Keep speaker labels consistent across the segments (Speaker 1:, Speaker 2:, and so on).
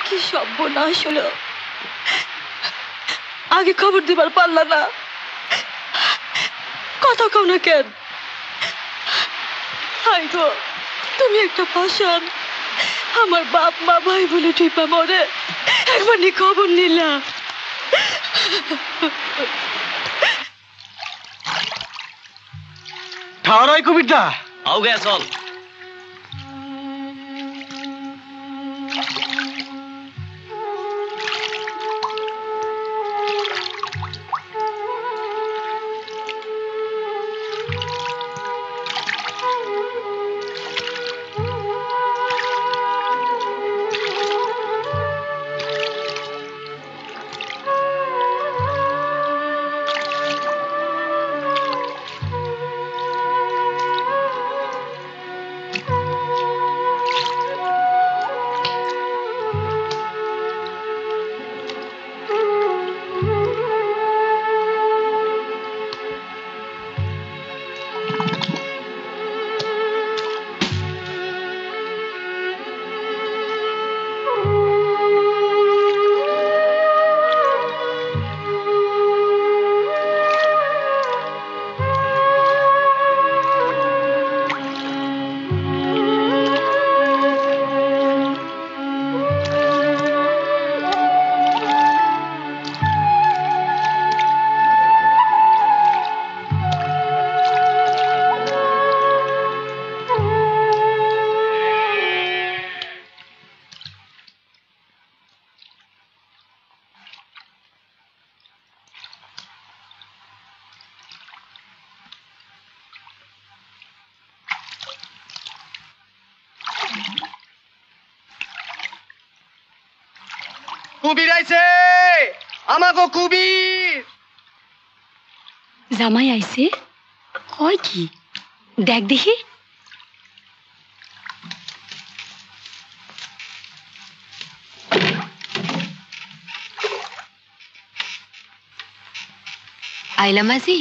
Speaker 1: কি সর্বনাশ হলো, আগে খবর দিবার পারলা না, কথা কও না কেন? হাই গো, তুমি একটা পাষাণ, আমার বাপ মা ভাই বলে টিপা মরে একবার নি খবর নিলা।
Speaker 2: ঠাড়াই কবিতা
Speaker 3: আও গে চল।
Speaker 2: কুবির আইছে, আমাগো কুবির।
Speaker 1: জামাই আইছে? কয় কি? দেখ দেখি।
Speaker 4: আইলা মাঝি,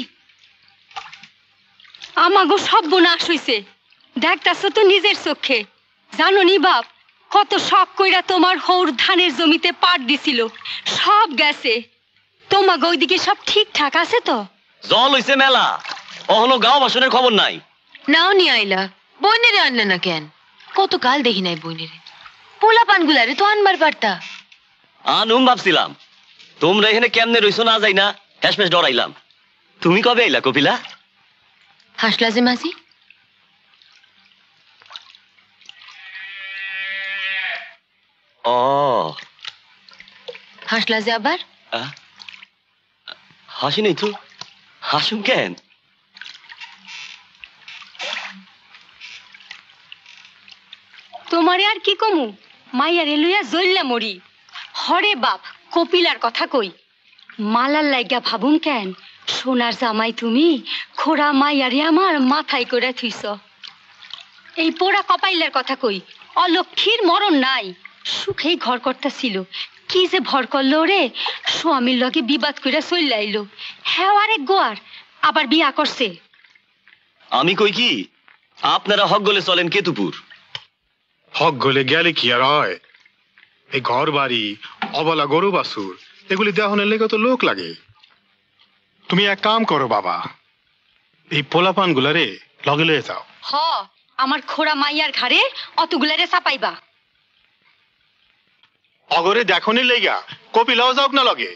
Speaker 1: আমাগো সর্বনাশ হইছে, দেখতাছ তো নিজের চোখে। জানো নি বাপ, কত শখ কইরা তোমার হৌর ধানের জমিতে পাট দিছিল, সব গেছে। তোমাগো ওইদিকে সব ঠিকঠাক আছে তো?
Speaker 3: জল হইছে মেলা, অহনো গাঁও বাসনের খবর নাই।
Speaker 4: নাও নি আইলা, বইনেরে আনলে না কেন? কতকাল দেখি নাই বইনেরে। পোলা পানগুলারে তো আনবার পারতা।
Speaker 3: আনুম ভাবছিলাম, তোমরা এখানে কেমনে রইছো না যাই না, হেসমেস ডরাইলাম। তুমি কবে আইলা কপিলা?
Speaker 4: হাসলা যে মাঝি?
Speaker 3: ও
Speaker 4: হাসলা যে আবার?
Speaker 3: হাসি নেই তো, হাসুম কেন?
Speaker 1: তোমারে আর কি কমু, মাইয়ারে লইয়া জইল্লা মরি। হরে বাপ, কপিলার কথা কই, মালার লাইগা ভাবুম কেন? সোনার জামাই তুমি, খোড়া মাইয়ারে আমার মাথায় করে থুইছ। এই পোড়া কপাইলার কথা কই, অলক্ষীর মরণ নাই, সুখেই ঘর করতে ছিল, কি যে ভর করলো রে, স্বামীর লগে বিবাদ কইরা চইল্লা আইলো। হ্যাঁ আরেক গোয়ার, আবার বিয়া করছে।
Speaker 3: আমি কই কি, আপনারা হক গলে চলেন কেতুপুর।
Speaker 5: হক গলে গেলে কি আর হয়? এই ঘর বাড়ি, অবলা গরু বাছুর, এগুলি দেহনের লেগে তো লোক লাগে। তুমি এক কাম করো বাবা, এই পোলাপান গুলারে লগে লয়ে যাও।
Speaker 1: হ, আমার খোড়া মাইয়ার ঘাড়ে অতগুলারে চাপাইবা।
Speaker 5: অগরে দেখনি লেগা কপিলাও যাওক না লগে।